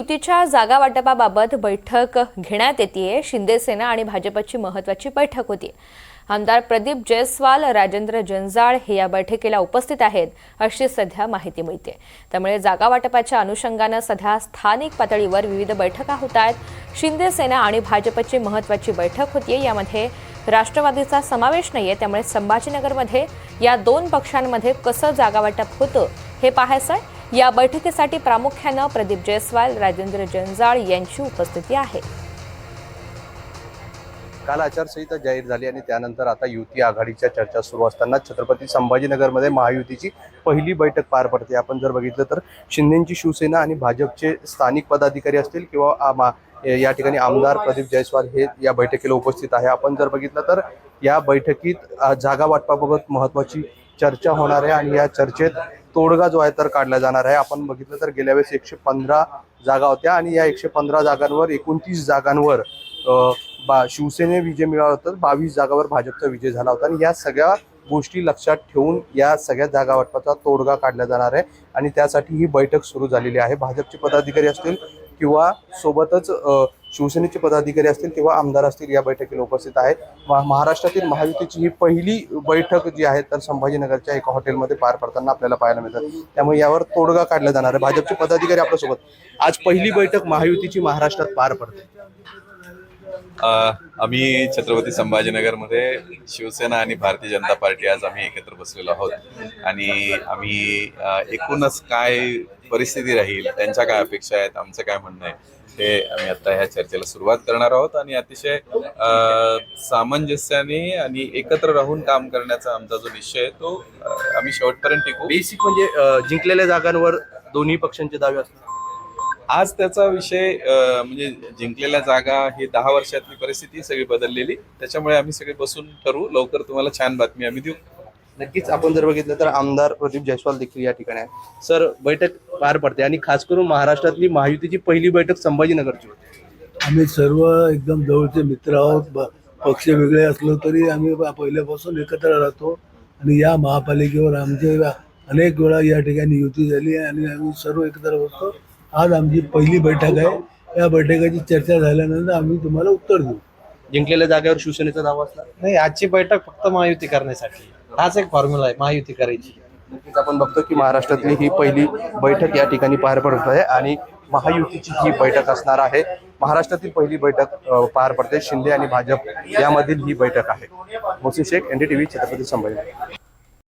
युतीच्या जागा वाटपाबाबत बैठक घेण्यात येते। शिंदे सेना आणि भाजपची महत्त्वाची बैठक होती। आमदार प्रदीप जयस्वाल, राजेंद्र जंजाळ हे या बैठकीला उपस्थित आहेत अशी सध्या माहिती मिळते। त्यामुळे जागा वाटपाच्या अनुषंगाने सध्या स्थानिक पातळीवर विविध बैठका होत आहेत। शिंदे सेना आणि भाजपची महत्त्वाची बैठक होती। यामध्ये राष्ट्रवादीचा समावेश नाहीये, त्यामुळे संभाजीनगरमध्ये या दोन पक्षांमध्ये कसं जागा वाटप होतं हे पाहायचं आहे। या बैठकीसाठी प्रामुख्याने प्रदीप जयस्वाल, राजेंद्र जंजाळ यांची उपस्थिती आहे। काल आचारसंहिता जाहीर झाली आणि त्यानंतर आता युती आघाडीच्या चर्चा सुरू असताना छत्रपती संभाजीनगरमध्ये महायुतीची पहिली बैठक पार पडते। आपण जर बघितलं तर शिंदेची शिवसेना आणि भाजपचे स्थानिक पदाधिकारी असतील किंवा या ठिकाणी आमदार प्रदीप जयस्वाल हे या बैठकीला उपस्थित आहे। आपण जर बघितलं तर या बैठकीत जागा वाटपाबाबत महत्त्वाची चर्चा होणार आहे आणि या चर्चेत तोडगा जो आहे तर काढला जाणार आहे। आपण बघितलं तर गेल्या वेळेस 115 जागा होत्या आणि या 115 जागांवर 29 जागांवर शिवसेने विजय मिळाला होता, 22 जागांवर भाजपचा विजय झाला होता आणि या सगळ्या गोष्टी लक्षात ठेवून या सगळ्या जागा वाटपाचा तोडगा काढला जाणार आहे आणि त्यासाठी ही बैठक सुरू झालेली आहे। भाजपचे पदाधिकारी असतील किंवा सोबतच शिवसेनेचे पदाधिकारी असतील किंवा आमदार असतील या बैठकीला उपस्थित आहेत। महाराष्ट्रातील महायुतीची ही पहिली बैठक जी आहे तर संभाजीनगरच्या एका हॉटेलमध्ये पार पडताना आपल्याला पाहायला मिळतात। त्यामुळे यावर तोडगा काढला जाणार आहे। भाजपचे पदाधिकारी आपल्यासोबत आज पहिली बैठक महायुतीची महाराष्ट्रात पार पडते। आम्ही छत्रपती संभाजीनगरमध्ये शिवसेना आणि भारतीय जनता पार्टी आज आम्ही एकत्र बसलेलो आहोत आणि आम्ही एकूणच काय परिस्थिती राहील, त्यांच्या काय अपेक्षा आहेत, आमचं काय म्हणणं आहे ते आम्ही आता ह्या चर्चेला सुरुवात करणार आहोत आणि अतिशय सामंजस्याने आणि एकत्र राहून काम करण्याचा आमचा जो निश्चय आहे तो आम्ही शेवटपर्यंत टिकू। बेसिक म्हणजे जिंकलेल्या जागांवर दोन्ही पक्षांचे दावे असतात। आज त्याचा विषय म्हणजे जिंकलेल्या जागा ही 10 वर्षातली परिस्थिती सगळी बदललेली, त्याच्यामुळे आम्ही सगळे बसून ठरवू। लवकर तुम्हाला छान बातमी आम्ही देऊ। नक्कीच आपण जर बघितलं तर आमदार प्रदीप जयस्वाल देखील या ठिकाणी आहे। सर, बैठक पार पडते आणि खास करून महाराष्ट्रातली महायुतीची पहिली बैठक संभाजीनगरची होती। आम्ही सर्व एकदम जवळचे मित्र आहोत। पक्ष वेगळे असलो तरी आम्ही पहिल्यापासून एकत्र राहतो आणि या महापालिकेवर आमचे अनेक वेळा या ठिकाणी युती झाली आणि आम्ही सर्व एकत्र बसतो। आज आमची पहिली बैठक आहे। या बैठकीची चर्चा झाल्यानंतर आम्ही तुम्हाला उत्तर देऊ। जिंकलेल्या जागेवर शिवसेनेचा दावा असला नाही, आजची बैठक फक्त महायुती करण्यासाठी, हाच एक फॉर्म्युला आहे महायुती करायची। नक्कीच आपण बघतो की महाराष्ट्रातली ही पहिली बैठक या ठिकाणी पार पडत आहे आणि महायुतीची ही बैठक असणार आहे। महाराष्ट्रातील पहिली बैठक पार पडते। शिंदे आणि भाजप यामधील ही बैठक आहे। मोहसिन शेख, NDTV, छत्रपती संभाजीनगर।